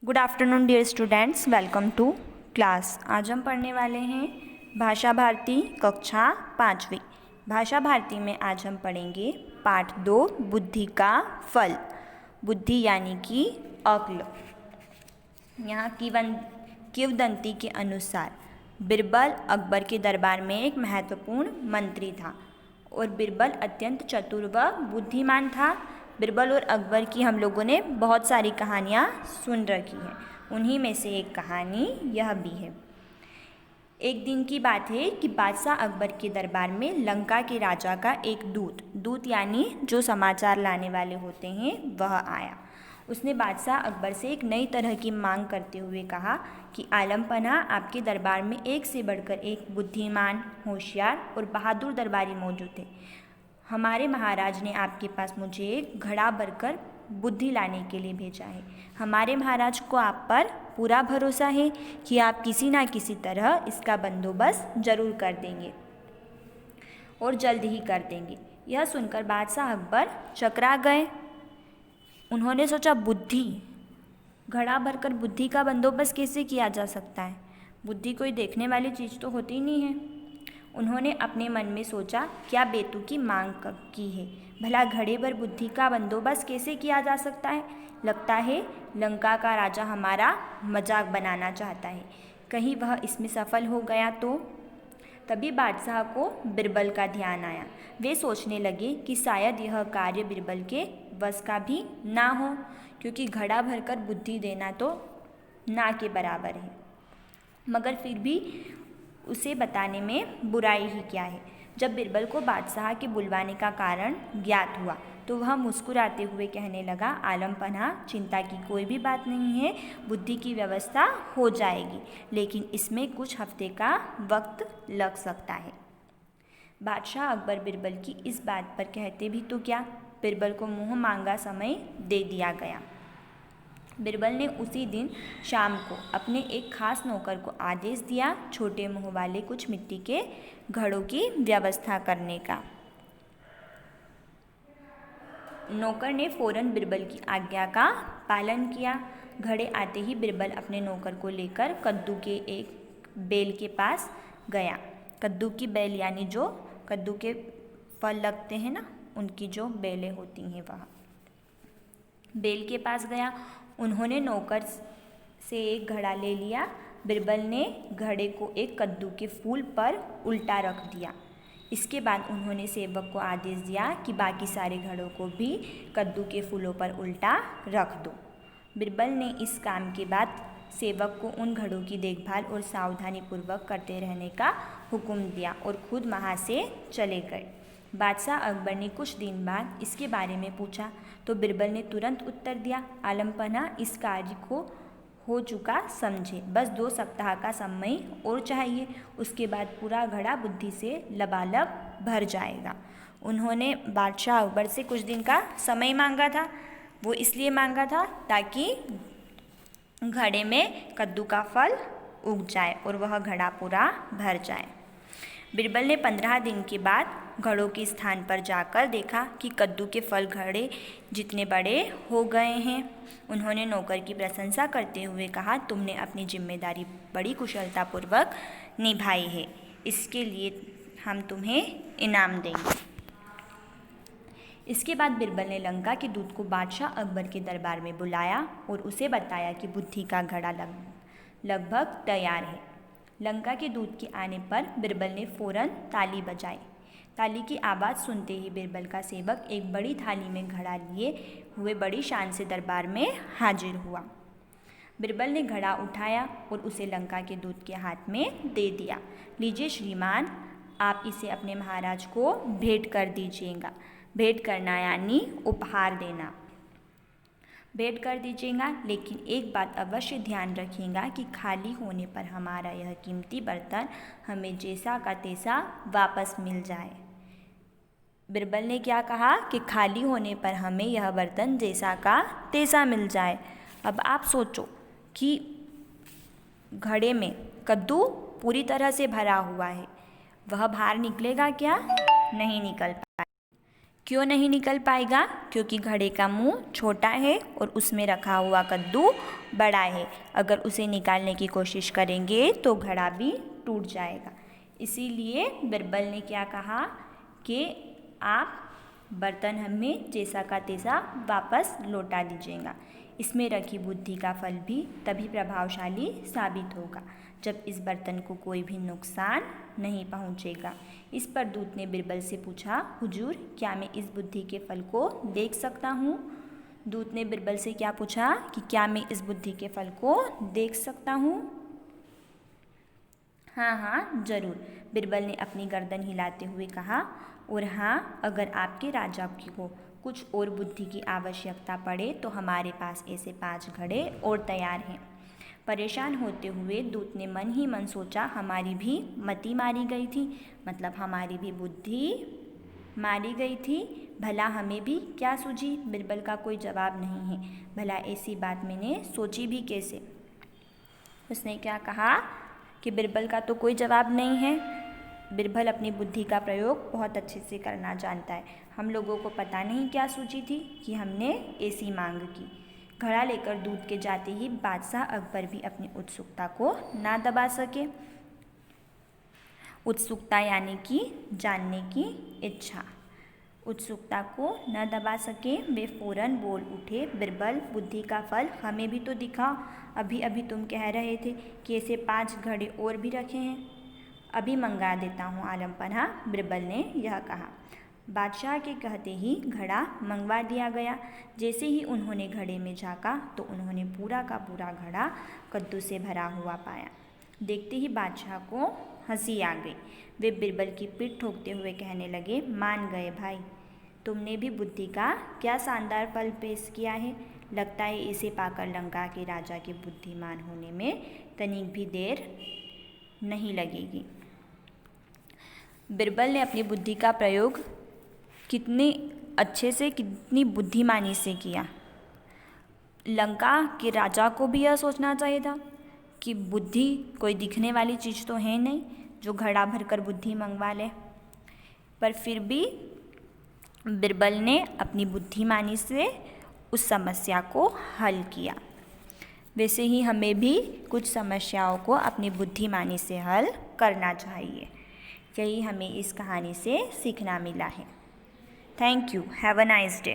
Good afternoon dear students, welcome to class. आज हम पढ़ने वाले हैं भाषा भारती कक्षा 5वीं। भाषा भारती में आज हम पढ़ेंगे पाठ 2 बुद्धि का फल। बुद्धि यानी कि अक्ल। यहाँ किंवदंती के अनुसार बिरबल अकबर के दरबार में एक महत्वपूर्ण मंत्री था और बिरबल अत्यंत चतुर व बुद्धिमान था। बिरबल और अकबर की हम लोगों ने बहुत सारी कहानियाँ सुन रखी हैं। उन्हीं में से एक कहानी यह भी है। एक दिन की बात है कि बादशाह अकबर के दरबार में लंका के राजा का एक दूत यानी जो समाचार लाने वाले होते हैं वह आया। उसने बादशाह अकबर से एक नई तरह की मांग करते हुए कहा कि आलम पन्हा, आपके दरबार में एक से बढ़कर एक बुद्धिमान, होशियार और बहादुर दरबारी मौजूद थे। हमारे महाराज ने आपके पास मुझे एक घड़ा भरकर बुद्धि लाने के लिए भेजा है। हमारे महाराज को आप पर पूरा भरोसा है कि आप किसी ना किसी तरह इसका बंदोबस्त जरूर कर देंगे और जल्द ही कर देंगे। यह सुनकर बादशाह अकबर चकरा गए। उन्होंने सोचा, घड़ा भरकर बुद्धि का बंदोबस्त कैसे किया जा सकता है? बुद्धि कोई देखने वाली चीज़ तो होती नहीं है। उन्होंने अपने मन में सोचा, क्या बेतुकी मांग की है। भला घड़े भर बुद्धि का बंदोबस्त कैसे किया जा सकता है? लगता है लंका का राजा हमारा मजाक बनाना चाहता है। कहीं वह इसमें सफल हो गया तो? तभी बादशाह को बिरबल का ध्यान आया। वे सोचने लगे कि शायद यह कार्य बिरबल के बस का भी ना हो, क्योंकि घड़ा भरकर बुद्धि देना तो ना के बराबर है। मगर फिर भी उसे बताने में बुराई ही क्या है। जब बिरबल को बादशाह के बुलवाने का कारण ज्ञात हुआ तो वह मुस्कुराते हुए कहने लगा, आलम पन्हा, चिंता की कोई भी बात नहीं है, बुद्धि की व्यवस्था हो जाएगी, लेकिन इसमें कुछ हफ्ते का वक्त लग सकता है। बादशाह अकबर बिरबल की इस बात पर कहते भी तो क्या, बिरबल को मुँह मांगा समय दे दिया गया। बिरबल ने उसी दिन शाम को अपने एक खास नौकर को आदेश दिया छोटे मुंह वाले कुछ मिट्टी के घड़ों की व्यवस्था करने का। नौकर ने फौरन बिरबल की आज्ञा का पालन किया। घड़े आते ही बिरबल अपने नौकर को लेकर कद्दू के एक बेल के पास गया। कद्दू की बेल यानी जो कद्दू के फल लगते हैं ना, उनकी जो बेलें होती हैं, वह बेल के पास गया। उन्होंने नौकर से एक घड़ा ले लिया। बिरबल ने घड़े को एक कद्दू के फूल पर उल्टा रख दिया। इसके बाद उन्होंने सेवक को आदेश दिया कि बाकी सारे घड़ों को भी कद्दू के फूलों पर उल्टा रख दो। बिरबल ने इस काम के बाद सेवक को उन घड़ों की देखभाल और सावधानीपूर्वक करते रहने का हुक्म दिया और खुद वहाँ से चले गए। बादशाह अकबर ने कुछ दिन बाद इसके बारे में पूछा तो बिरबल ने तुरंत उत्तर दिया, आलम पन्हा, इस कार्य को हो चुका समझे, बस 2 सप्ताह का समय और चाहिए, उसके बाद पूरा घड़ा बुद्धि से लबालब भर जाएगा। उन्होंने बादशाह अकबर से कुछ दिन का समय मांगा था। वो इसलिए मांगा था ताकि घड़े में कद्दू का फल उग जाए और वह घड़ा पूरा भर जाए। बिरबल ने 15 दिन के बाद घड़ों के स्थान पर जाकर देखा कि कद्दू के फल घड़े जितने बड़े हो गए हैं। उन्होंने नौकर की प्रशंसा करते हुए कहा, तुमने अपनी जिम्मेदारी बड़ी कुशलतापूर्वक निभाई है, इसके लिए हम तुम्हें इनाम देंगे। इसके बाद बिरबल ने लंका के दूत को बादशाह अकबर के दरबार में बुलाया और उसे बताया कि बुद्धि का घड़ा लगभग तैयार है। लंका के दूत के आने पर बिरबल ने फौरन ताली बजाई। ताली की आवाज़ सुनते ही बिरबल का सेवक एक बड़ी थाली में घड़ा लिए हुए बड़ी शान से दरबार में हाजिर हुआ। बिरबल ने घड़ा उठाया और उसे लंका के दूत के हाथ में दे दिया। लीजिए श्रीमान, आप इसे अपने महाराज को भेंट कर दीजिएगा। भेंट करना यानी उपहार देना। भेंट कर दीजिएगा, लेकिन एक बात अवश्य ध्यान रखिएगा कि खाली होने पर हमारा यह कीमती बर्तन हमें जैसा का तैसा वापस मिल जाए। बिरबल ने क्या कहा कि खाली होने पर हमें यह बर्तन जैसा का तैसा मिल जाए। अब आप सोचो कि घड़े में कद्दू पूरी तरह से भरा हुआ है, वह बाहर निकलेगा क्या? नहीं निकल पाएगा, क्यों नहीं निकल पाएगा? क्योंकि घड़े का मुंह छोटा है और उसमें रखा हुआ कद्दू बड़ा है। अगर उसे निकालने की कोशिश करेंगे तो घड़ा भी टूट जाएगा। इसीलिए बिरबल ने क्या कहा कि आप बर्तन हमें जैसा का तैसा वापस लौटा दीजिएगा। इसमें रखी बुद्धि का फल भी तभी प्रभावशाली साबित होगा जब इस बर्तन को कोई भी नुकसान नहीं पहुंचेगा। इस पर दूत ने बिरबल से पूछा, हुजूर, क्या मैं इस बुद्धि के फल को देख सकता हूँ? दूत ने बिरबल से क्या पूछा कि क्या मैं इस बुद्धि के फल को देख सकता हूँ? हाँ हाँ ज़रूर, बिरबल ने अपनी गर्दन हिलाते हुए कहा। और हाँ, अगर आपके राजा को कुछ और बुद्धि की आवश्यकता पड़े तो हमारे पास ऐसे 5 घड़े और तैयार हैं। परेशान होते हुए दूत ने मन ही मन सोचा, हमारी भी मति मारी गई थी, मतलब हमारी भी बुद्धि मारी गई थी। भला हमें भी क्या सूझी? बिरबल का कोई जवाब नहीं है। भला ऐसी बात मैंने सोची भी कैसे? उसने क्या कहा कि बिरबल का तो कोई जवाब नहीं है। बिरबल अपनी बुद्धि का प्रयोग बहुत अच्छे से करना जानता है। हम लोगों को पता नहीं क्या सूझी थी कि हमने ऐसी मांग की। घड़ा लेकर दूत के जाते ही बादशाह अकबर भी अपनी उत्सुकता को ना दबा सके। उत्सुकता यानी कि जानने की इच्छा। उत्सुकता को न दबा सके, वे फौरन बोल उठे, बिरबल, बुद्धि का फल हमें भी तो दिखाओ। अभी अभी तुम कह रहे थे कि ऐसे 5 घड़े और भी रखे हैं। अभी मंगा देता हूँ आलम पन्हा, बिरबल ने यह कहा। बादशाह के कहते ही घड़ा मंगवा दिया गया। जैसे ही उन्होंने घड़े में झाँका तो उन्होंने पूरा का पूरा घड़ा कद्दू से भरा हुआ पाया। देखते ही बादशाह को हंसी आ गई। वे बिरबल की पीठ ठोकते हुए कहने लगे, मान गए भाई, तुमने भी बुद्धि का क्या शानदार फल पेश किया है। लगता है इसे पाकर लंका के राजा के बुद्धिमान होने में तनिक भी देर नहीं लगेगी। बिरबल ने अपनी बुद्धि का प्रयोग कितने अच्छे से, कितनी बुद्धिमानी से किया। लंका के राजा को भी यह सोचना चाहिए था कि बुद्धि कोई दिखने वाली चीज़ तो है नहीं जो घड़ा भरकर बुद्धि मंगवा ले। पर फिर भी बिरबल ने अपनी बुद्धिमानी से उस समस्या को हल किया। वैसे ही हमें भी कुछ समस्याओं को अपनी बुद्धिमानी से हल करना चाहिए। यही हमें इस कहानी से सीखना मिला है। Thank you. Have a nice day.